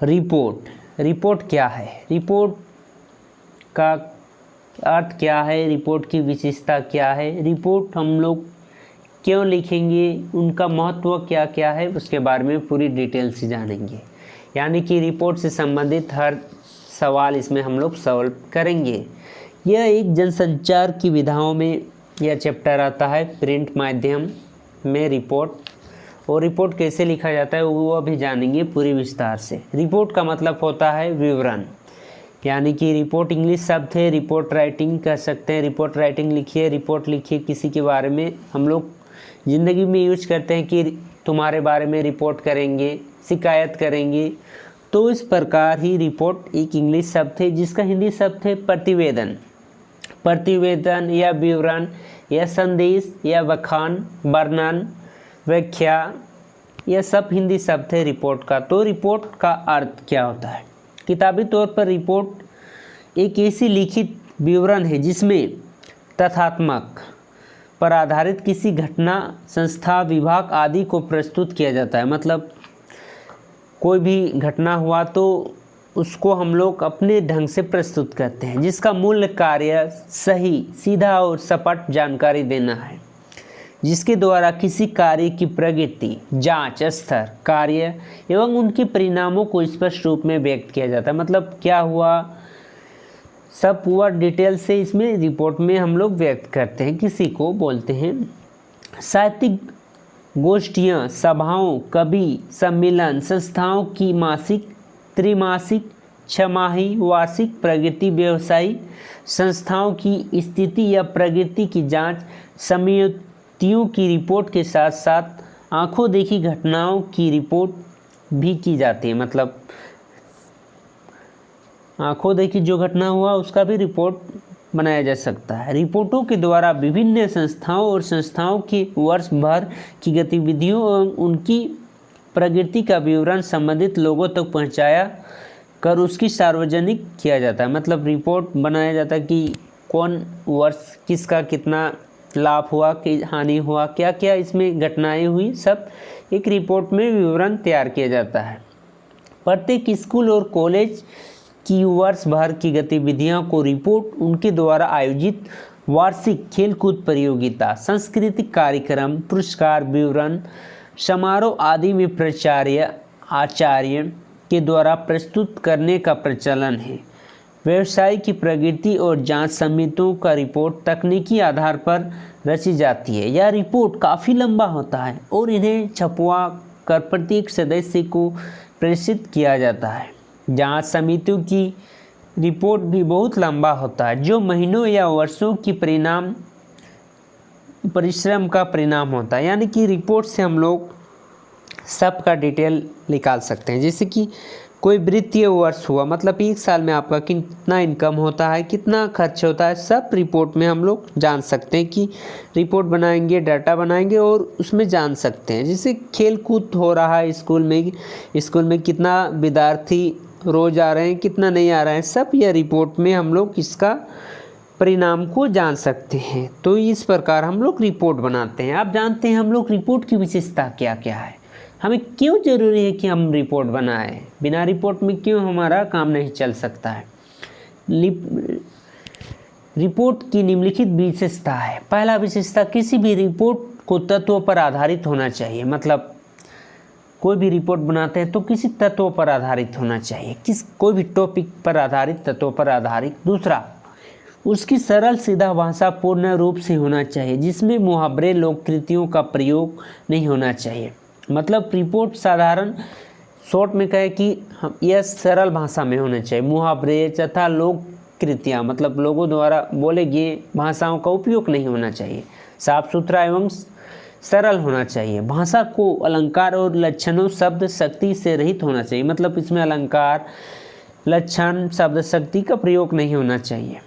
Report क्या है, report का अर्थ क्या है, रिपोर्ट की विशेषता क्या है, रिपोर्ट हम लोग क्यों लिखेंगे, उनका महत्व क्या क्या है, उसके बारे में पूरी डिटेल से जानेंगे। यानी कि रिपोर्ट से संबंधित हर सवाल इसमें हम लोग सॉल्व करेंगे। यह एक जनसंचार की विधाओं में यह चैप्टर आता है, प्रिंट माध्यम में रिपोर्ट, और रिपोर्ट कैसे लिखा जाता है वो भी जानेंगे पूरी विस्तार से। रिपोर्ट का मतलब होता है विवरण, यानी कि रिपोर्ट इंग्लिश शब्द है, रिपोर्ट राइटिंग कह सकते हैं। रिपोर्ट राइटिंग लिखिए, रिपोर्ट लिखिए, किसी के बारे में हम लोग ज़िंदगी में यूज करते हैं कि तुम्हारे बारे में रिपोर्ट करेंगे, शिकायत करेंगे। तो इस प्रकार ही रिपोर्ट एक इंग्लिश शब्द है जिसका हिंदी शब्द है प्रतिवेदन। प्रतिवेदन या विवरण या संदेश या बखान, वर्णन, व्याख्या, यह सब हिंदी शब्द है रिपोर्ट का। तो रिपोर्ट का अर्थ क्या होता है? किताबी तौर पर रिपोर्ट एक ऐसी लिखित विवरण है जिसमें तथ्यात्मक पर आधारित किसी घटना, संस्था, विभाग आदि को प्रस्तुत किया जाता है। मतलब कोई भी घटना हुआ तो उसको हम लोग अपने ढंग से प्रस्तुत करते हैं, जिसका मूल कार्य सही, सीधा और सपाट जानकारी देना है, जिसके द्वारा किसी कार्य की प्रगति, जांच, स्तर, कार्य एवं उनके परिणामों को स्पष्ट रूप में व्यक्त किया जाता है। मतलब क्या हुआ, सब पूरा डिटेल से इसमें रिपोर्ट में हम लोग व्यक्त करते हैं। किसी को बोलते हैं साहित्यिक गोष्ठियाँ, सभाओं, कवि सम्मेलन, संस्थाओं की मासिक, त्रिमासिक, छमाही, वार्षिक प्रगति, व्यवसायी संस्थाओं की स्थिति या प्रगति की जांच, समितियों की रिपोर्ट के साथ साथ आंखों देखी घटनाओं की रिपोर्ट भी की जाती है। मतलब आंखों देखी जो घटना हुआ उसका भी रिपोर्ट बनाया जा सकता है। रिपोर्टों के द्वारा विभिन्न संस्थाओं और संस्थाओं की वर्ष भर की गतिविधियों और उनकी प्रगति का विवरण संबंधित लोगों तक पहुंचाया कर उसकी सार्वजनिक किया जाता है। मतलब रिपोर्ट बनाया जाता है कि कौन वर्ष किसका कितना लाभ हुआ, कि हानि हुआ, क्या क्या इसमें घटनाएं हुई, सब एक रिपोर्ट में विवरण तैयार किया जाता है। प्रत्येक स्कूल और कॉलेज की वर्ष भर की गतिविधियों को रिपोर्ट, उनके द्वारा आयोजित वार्षिक खेलकूद प्रतियोगिता, सांस्कृतिक कार्यक्रम, पुरस्कार विवरण, समारोह आदि में प्राचार्य, आचार्य के द्वारा प्रस्तुत करने का प्रचलन है। व्यवसाय की प्रगति और जांच समितियों का रिपोर्ट तकनीकी आधार पर रची जाती है। यह रिपोर्ट काफ़ी लंबा होता है और इन्हें छपवा कर प्रत्येक सदस्य को प्रेषित किया जाता है। जांच समितियों की रिपोर्ट भी बहुत लंबा होता है, जो महीनों या वर्षों की परिश्रम का परिणाम होता है। यानी कि रिपोर्ट से हम लोग सबका डिटेल निकाल सकते हैं। जैसे कि कोई वित्तीय वर्ष हुआ, मतलब एक साल में आपका कितना इनकम होता है, कितना खर्च होता है, सब रिपोर्ट में हम लोग जान सकते हैं। कि रिपोर्ट बनाएंगे, डाटा बनाएंगे और उसमें जान सकते हैं। जैसे खेल कूद हो रहा है स्कूल में कितना विद्यार्थी रोज़ आ रहे हैं, कितना नहीं आ रहे हैं, सब यह रिपोर्ट में हम लोग इसका परिणाम को जान सकते हैं। तो इस प्रकार हम लोग रिपोर्ट बनाते हैं। आप जानते हैं हम लोग रिपोर्ट की विशेषता क्या क्या है, हमें क्यों ज़रूरी है कि हम रिपोर्ट बनाएं, बिना रिपोर्ट में क्यों हमारा काम नहीं चल सकता है। रिपोर्ट की निम्नलिखित विशेषता है। पहला विशेषता, किसी भी रिपोर्ट को तत्वों पर आधारित होना चाहिए। मतलब कोई भी रिपोर्ट बनाते हैं तो किसी तत्वों पर आधारित होना चाहिए, कोई भी टॉपिक पर आधारित, तत्वों पर आधारित। दूसरा, उसकी सरल सीधा भाषा पूर्ण रूप से होना चाहिए, जिसमें मुहावरे, लोककृतियों का प्रयोग नहीं होना चाहिए। मतलब रिपोर्ट साधारण शॉर्ट में कहे कि यह सरल भाषा में होना चाहिए। मुहावरे तथा लोककृतियाँ, मतलब लोगों द्वारा बोले गए भाषाओं का उपयोग नहीं होना चाहिए। साफ सुथरा एवं सरल होना चाहिए। भाषा को अलंकार और लक्षणों, शब्द शक्ति से रहित होना चाहिए। मतलब इसमें अलंकार, लक्षण, शब्द शक्ति का प्रयोग नहीं होना चाहिए।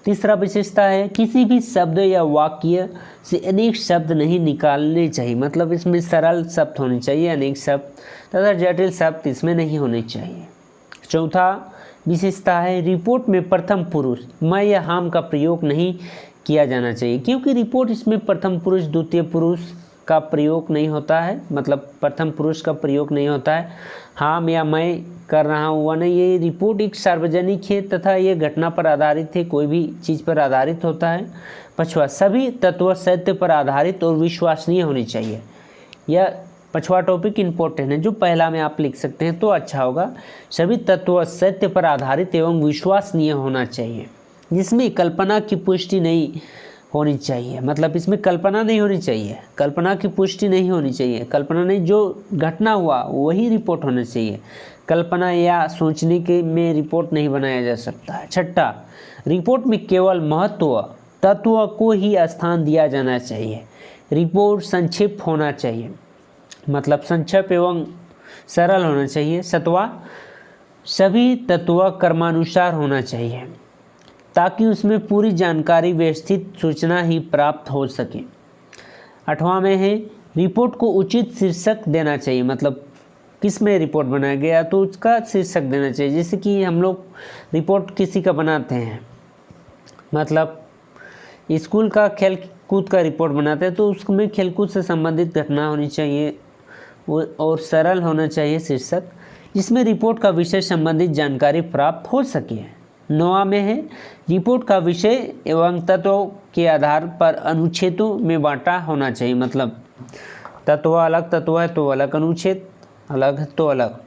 तीसरा विशेषता है, किसी भी शब्द या वाक्य से अनेक शब्द नहीं निकालने चाहिए। मतलब इसमें सरल शब्द होने चाहिए, अनेक शब्द तथा जटिल शब्द इसमें नहीं होने चाहिए। चौथा विशेषता है, रिपोर्ट में प्रथम पुरुष मैं या हम का प्रयोग नहीं किया जाना चाहिए, क्योंकि रिपोर्ट इसमें प्रथम पुरुष, द्वितीय पुरुष का प्रयोग नहीं होता है, मतलब प्रथम पुरुष का प्रयोग नहीं होता है। हाँ या मैं कर रहा हूँ वह नहीं। ये रिपोर्ट एक सार्वजनिक है तथा ये घटना पर आधारित है, कोई भी चीज़ पर आधारित होता है। पछवा, सभी तत्व सत्य पर आधारित और विश्वसनीय होनी चाहिए। यह पछवा टॉपिक इम्पोर्टेंट है, जो पहला में आप लिख सकते हैं तो अच्छा होगा। सभी तत्व सत्य पर आधारित एवं विश्वसनीय होना चाहिए, जिसमें कल्पना की पुष्टि नहीं होनी चाहिए। मतलब इसमें कल्पना नहीं होनी चाहिए, कल्पना की पुष्टि नहीं होनी चाहिए। कल्पना नहीं, जो घटना हुआ वही रिपोर्ट होना चाहिए। कल्पना या सोचने के में रिपोर्ट नहीं बनाया जा सकता है। छठा, रिपोर्ट में केवल महत्व तत्व को ही स्थान दिया जाना चाहिए। रिपोर्ट संक्षिप्त होना चाहिए, मतलब संक्षेप एवं सरल होना चाहिए। सातवां, सभी तत्व क्रमानुसार होना चाहिए ताकि उसमें पूरी जानकारी व्यवस्थित सूचना ही प्राप्त हो सके। आठवां में है, रिपोर्ट को उचित शीर्षक देना चाहिए। मतलब किस में रिपोर्ट बनाया गया तो उसका शीर्षक देना चाहिए। जैसे कि हम लोग रिपोर्ट किसी का बनाते हैं, मतलब स्कूल का खेल कूद का रिपोर्ट बनाते हैं तो उसमें खेलकूद से संबंधित घटना होनी चाहिए और सरल होना चाहिए शीर्षक, जिसमें रिपोर्ट का विषय संबंधित जानकारी प्राप्त हो सके। 9वां में है, रिपोर्ट का विषय एवं तत्वों के आधार पर अनुच्छेदों में बांटा होना चाहिए। मतलब तत्व अलग तत्व है तो अलग, अनुच्छेद अलग है तो अलग।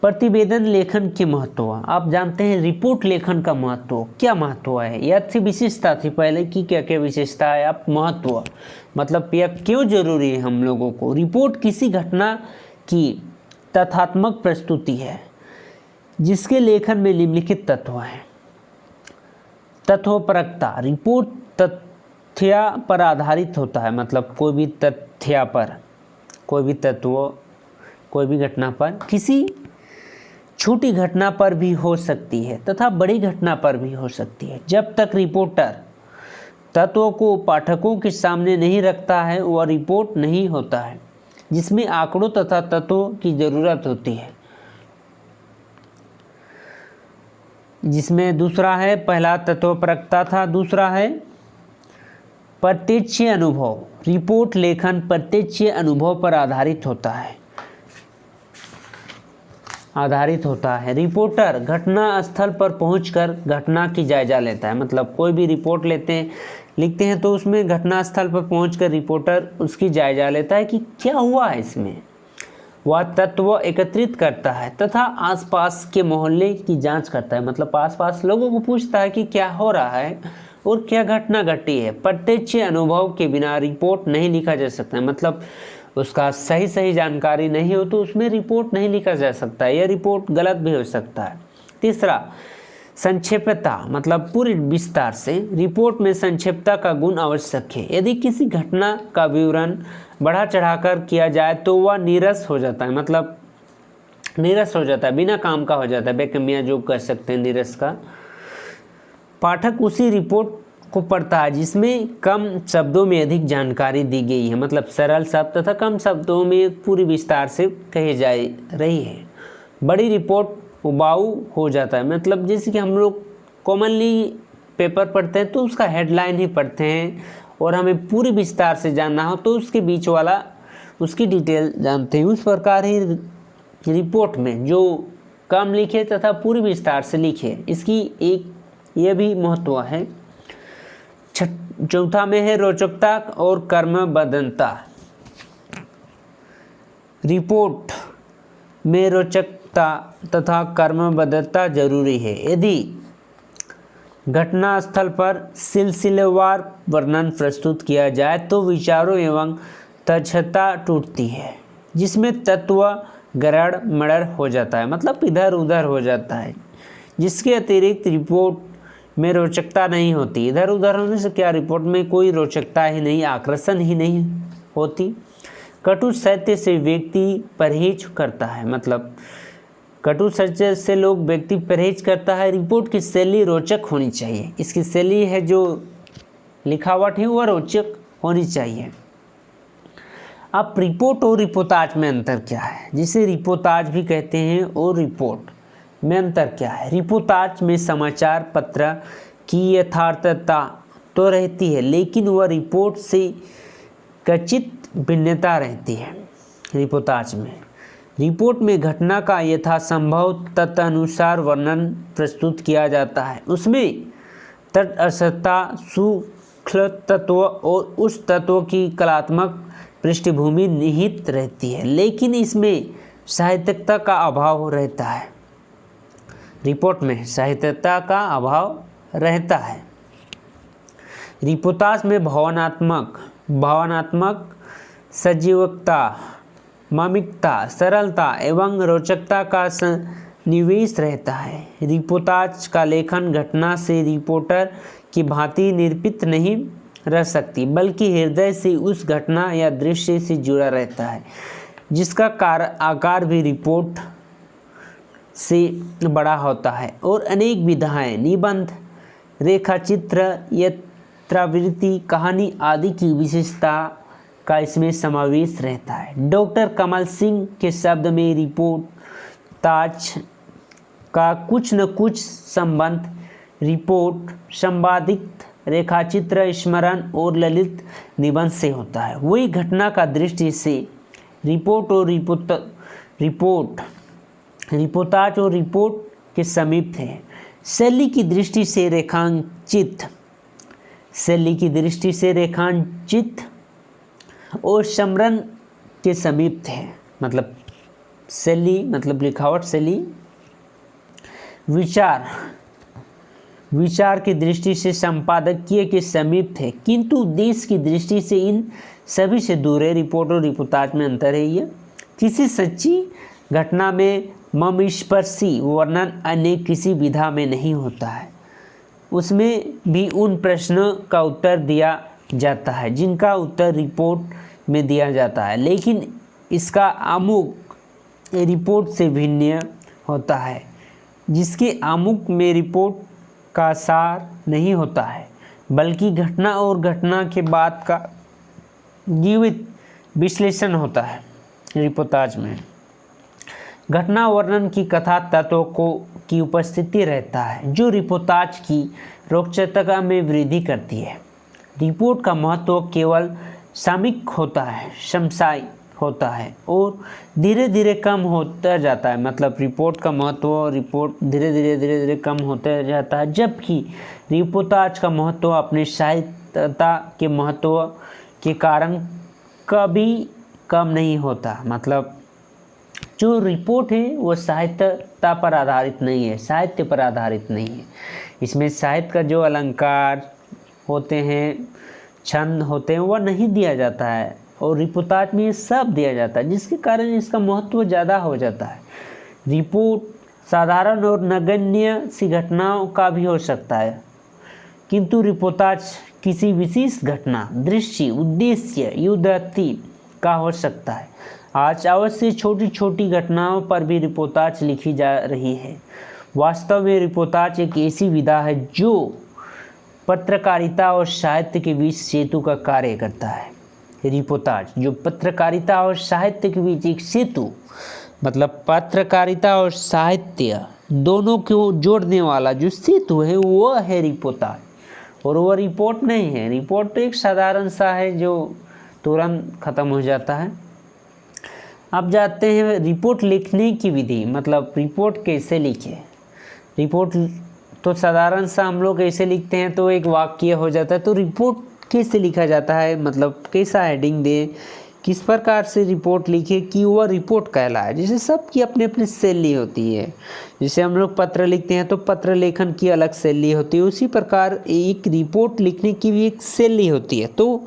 प्रतिवेदन लेखन के महत्व, आप जानते हैं रिपोर्ट लेखन का महत्व, क्या महत्व है। यह थी विशेषता थी पहले की, क्या क्या विशेषता है। आप महत्व मतलब यह क्यों जरूरी है हम लोगों को। रिपोर्ट किसी घटना की तथ्यात्मक प्रस्तुति है जिसके लेखन में निम्नलिखित तत्व हैं। तथ्योपरकता, रिपोर्ट तथ्य पर आधारित होता है। मतलब कोई भी तथ्य पर, कोई भी तत्व, कोई भी घटना पर, किसी छोटी घटना पर भी हो सकती है तथा बड़ी घटना पर भी हो सकती है। जब तक रिपोर्टर तत्वों को पाठकों के सामने नहीं रखता है वह रिपोर्ट नहीं होता है, जिसमें आंकड़ों तथा तत्वों की जरूरत होती है। जिसमें दूसरा है, पहला तत्वपरकता था, दूसरा है प्रत्यक्ष अनुभव। रिपोर्ट लेखन प्रत्यक्ष अनुभव पर आधारित होता है। रिपोर्टर घटना स्थल पर पहुंचकर घटना की जायजा लेता है। मतलब कोई भी रिपोर्ट लिखते हैं तो उसमें घटना स्थल पर पहुंचकर रिपोर्टर उसकी जायजा लेता है कि क्या हुआ है इसमें। वह तत्व एकत्रित करता है तथा आसपास के मोहल्ले की जांच करता है। मतलब आसपास लोगों को पूछता है कि क्या हो रहा है और क्या घटना घटी है। प्रत्यक्ष अनुभव के बिना रिपोर्ट नहीं लिखा जा सकता है। मतलब उसका सही जानकारी नहीं हो तो उसमें रिपोर्ट नहीं लिखा जा सकता है, यह रिपोर्ट गलत भी हो सकता है। तीसरा, संक्षेपता, मतलब पूरी विस्तार से। रिपोर्ट में संक्षेपता का गुण आवश्यक है। यदि किसी घटना का विवरण बढ़ा चढ़ाकर किया जाए तो वह नीरस हो जाता है। मतलब नीरस हो जाता है, बिना काम का हो जाता है, बेकमियां जो कह सकते हैं नीरस का। पाठक उसी रिपोर्ट को पढ़ता है जिसमें कम शब्दों में अधिक जानकारी दी गई है। मतलब सरल शब्द तथा कम शब्दों में पूरी विस्तार से कही जा रही है। बड़ी रिपोर्ट उबाऊ हो जाता है। मतलब जैसे कि हम लोग कॉमनली पेपर पढ़ते हैं तो उसका हेडलाइन ही पढ़ते हैं और हमें पूरी विस्तार से जानना हो तो उसके बीच वाला उसकी डिटेल जानते हैं। उस प्रकार ही रिपोर्ट में जो कम लिखे तथा पूरी विस्तार से लिखे, इसकी एक यह भी महत्व है। चौथा में है रोचकता और कर्मबद्धता। रिपोर्ट में रोचकता तथा कर्मबद्धता जरूरी है। यदि घटना स्थल पर सिलसिलेवार वर्णन प्रस्तुत किया जाए तो विचारों एवं तथ्यता टूटती है, जिसमें तत्व गड़बड़ हो जाता है। मतलब इधर उधर हो जाता है। जिसके अतिरिक्त रिपोर्ट में रोचकता नहीं होती। इधर उधर होने से क्या, रिपोर्ट में कोई रोचकता ही नहीं, आकर्षण ही नहीं होती। कटु सत्य से व्यक्ति परहेज करता है। मतलब कटु सत्य से व्यक्ति परहेज करता है। रिपोर्ट की शैली रोचक होनी चाहिए। इसकी शैली है जो लिखावट है वह रोचक होनी चाहिए। अब रिपोर्ट और रिपोर्टाज में अंतर क्या है, जिसे रिपोर्टाज भी कहते हैं, और रिपोर्ट में अंतर क्या है। रिपोर्टाज में समाचार पत्र की यथार्थता तो रहती है, लेकिन वह रिपोर्ट से कचित भिन्नता रहती है रिपोर्टाज में। रिपोर्ट में घटना का यथासंभव तदनुसार वर्णन प्रस्तुत किया जाता है। उसमें तटस्थता, सूक्ष्म तत्व और उस तत्व की कलात्मक पृष्ठभूमि निहित रहती है, लेकिन इसमें साहित्यिकता का अभाव रहता है। रिपोर्ट में साहित्यिकता का अभाव रहता है। रिपोर्टाज में भावनात्मक सजीवकता, मार्मिकता, सरलता एवं रोचकता का निवेश रहता है। रिपोर्टाज का लेखन घटना से रिपोर्टर की भांति निरूपित नहीं रह सकती, बल्कि हृदय से उस घटना या दृश्य से जुड़ा रहता है, जिसका आकार भी रिपोर्ट से बड़ा होता है। और अनेक विधाएं, निबंध, रेखाचित्र, यत्रावृत्ति, कहानी आदि की विशेषता का इसमें समावेश रहता है। डॉक्टर कमल सिंह के शब्द में रिपोर्टाज का कुछ न कुछ संबंध रिपोर्ट, संवादित, रेखाचित्र, स्मरण और ललित निबंध से होता है। वही घटना का दृष्टि से रिपोर्टाज और रिपोर्ट के समीप थे। शैली की दृष्टि से रेखांचित और स्मरण के समीप थे। मतलब शैली मतलब लिखावट शैली, विचार की दृष्टि से संपादकीय के समीप थे, किंतु देश की दृष्टि से इन सभी से दूर है। रिपोर्ट और रिपोर्टाज में अंतर है। ये किसी सच्ची घटना में मर्मस्पर्शी वर्णन अन्य किसी विधा में नहीं होता है। उसमें भी उन प्रश्नों का उत्तर दिया जाता है जिनका उत्तर रिपोर्ट में दिया जाता है, लेकिन इसका आमुख रिपोर्ट से भिन्न होता है, जिसके आमुख में रिपोर्ट का सार नहीं होता है, बल्कि घटना और घटना के बाद का जीवित विश्लेषण होता है। रिपोर्टाज में घटना वर्णन की कथा तत्वों की उपस्थिति रहता है, जो रिपोर्टाज की रोचकता में वृद्धि करती है। रिपोर्ट का महत्व केवल सामयिक होता है, समसामयिक होता है और धीरे धीरे कम होता जाता है। मतलब रिपोर्ट का महत्व धीरे धीरे कम होता जाता है, जबकि रिपोर्टाज का महत्व अपने साहित्यता के महत्व के कारण कभी कम नहीं होता। मतलब जो रिपोर्ट है वो साहित्यता पर आधारित नहीं है, साहित्य पर आधारित नहीं है। इसमें साहित्य का जो अलंकार होते हैं, छंद होते हैं, वह नहीं दिया जाता है, और रिपोर्टाज में ये सब दिया जाता है, जिसके कारण इसका महत्व ज़्यादा हो जाता है। रिपोर्ट साधारण और नगण्य सी घटनाओं का भी हो सकता है, किंतु रिपोर्टाज किसी विशेष घटना, दृश्य, उद्देश्य, युद्धति का हो सकता है। आज अवश्य छोटी छोटी घटनाओं पर भी रिपोर्टाज लिखी जा रही है। वास्तव में रिपोर्टाज एक ऐसी विधा है जो पत्रकारिता और साहित्य के बीच सेतु का कार्य करता है। रिपोर्टाज जो पत्रकारिता और साहित्य के बीच एक सेतु, मतलब पत्रकारिता और साहित्य दोनों को जोड़ने वाला जो सेतु है वो है रिपोर्टाज, और वो रिपोर्ट नहीं है। रिपोर्ट तो एक साधारण सा है जो तुरंत ख़त्म हो जाता है। अब जाते हैं रिपोर्ट लिखने की विधि, मतलब रिपोर्ट कैसे लिखे। रिपोर्ट तो साधारण सा हम लोग कैसे लिखते हैं, तो एक वाक्य हो जाता है। तो रिपोर्ट कैसे लिखा जाता है, मतलब कैसा हेडिंग दें, किस प्रकार से रिपोर्ट लिखे कि वह रिपोर्ट कहलाए। जैसे सबकी अपनी अपनी शैली होती है। जैसे हम लोग पत्र लिखते हैं तो पत्र लेखन की अलग शैली होती है, उसी प्रकार एक रिपोर्ट लिखने की भी एक शैली होती है। तो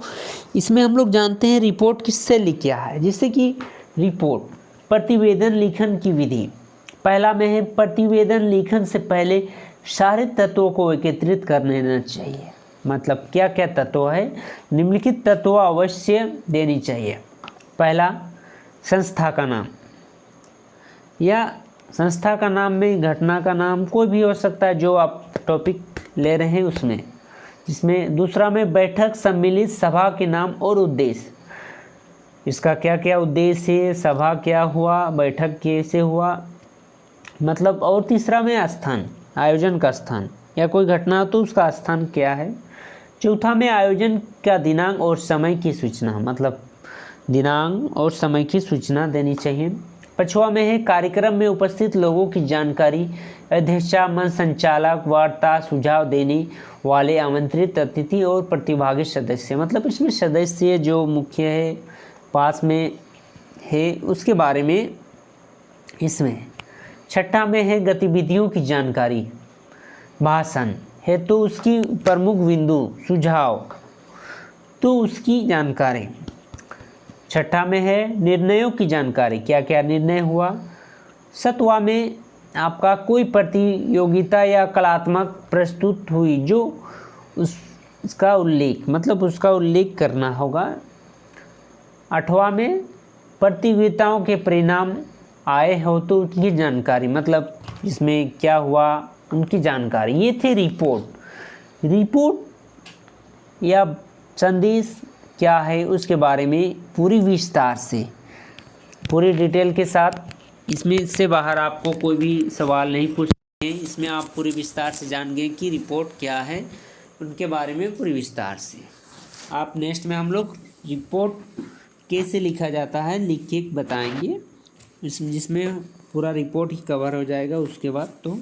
इसमें हम लोग जानते हैं रिपोर्ट की शैली क्या है। जैसे कि रिपोर्ट प्रतिवेदन लेखन की विधि। पहला में है प्रतिवेदन लेखन से पहले सारे तत्वों को एकत्रित कर लेना चाहिए। मतलब क्या क्या तत्व है, निम्नलिखित तत्व अवश्य देनी चाहिए। पहला, संस्था का नाम, या संस्था का नाम में घटना का नाम कोई भी हो सकता है जो आप टॉपिक ले रहे हैं उसमें। जिसमें दूसरा में बैठक, सम्मिलित सभा के नाम और उद्देश्य, इसका क्या क्या उद्देश्य है, सभा क्या हुआ, बैठक कैसे हुआ, मतलब। और तीसरा में स्थान, आयोजन का स्थान, या कोई घटना तो उसका स्थान क्या है। चौथा में आयोजन का दिनांक और समय की सूचना, मतलब दिनांक और समय की सूचना देनी चाहिए। 5वां में है कार्यक्रम में उपस्थित लोगों की जानकारी, अध्यक्षा, मंच संचालक, वार्ता, सुझाव देने वाले, आमंत्रित अतिथि और प्रतिभागी सदस्य। मतलब इसमें सदस्य जो मुख्य है पास में है उसके बारे में इसमें। 6ठा में है गतिविधियों की जानकारी, भाषण है तो उसकी प्रमुख बिंदु, सुझाव तो उसकी जानकारी। 6ठा में है निर्णयों की जानकारी, क्या क्या निर्णय हुआ। 7वां में आपका कोई प्रतियोगिता या कलात्मक प्रस्तुत हुई जो उसका उल्लेख, मतलब उसका उल्लेख करना होगा। 8वां में प्रतियोगिताओं के परिणाम आए हो तो उनकी जानकारी, मतलब इसमें क्या हुआ उनकी जानकारी। ये थे रिपोर्ट या संदेश क्या है उसके बारे में पूरी विस्तार से, पूरी डिटेल के साथ। इसमें इससे बाहर आपको कोई भी सवाल नहीं पूछते हैं, इसमें आप पूरी विस्तार से जान गए कि रिपोर्ट क्या है उनके बारे में पूरी विस्तार से। आप नेक्स्ट में हम लोग रिपोर्ट कैसे लिखा जाता है लिख के बताएंगे, जिसमें पूरा रिपोर्ट ही कवर हो जाएगा उसके बाद। तो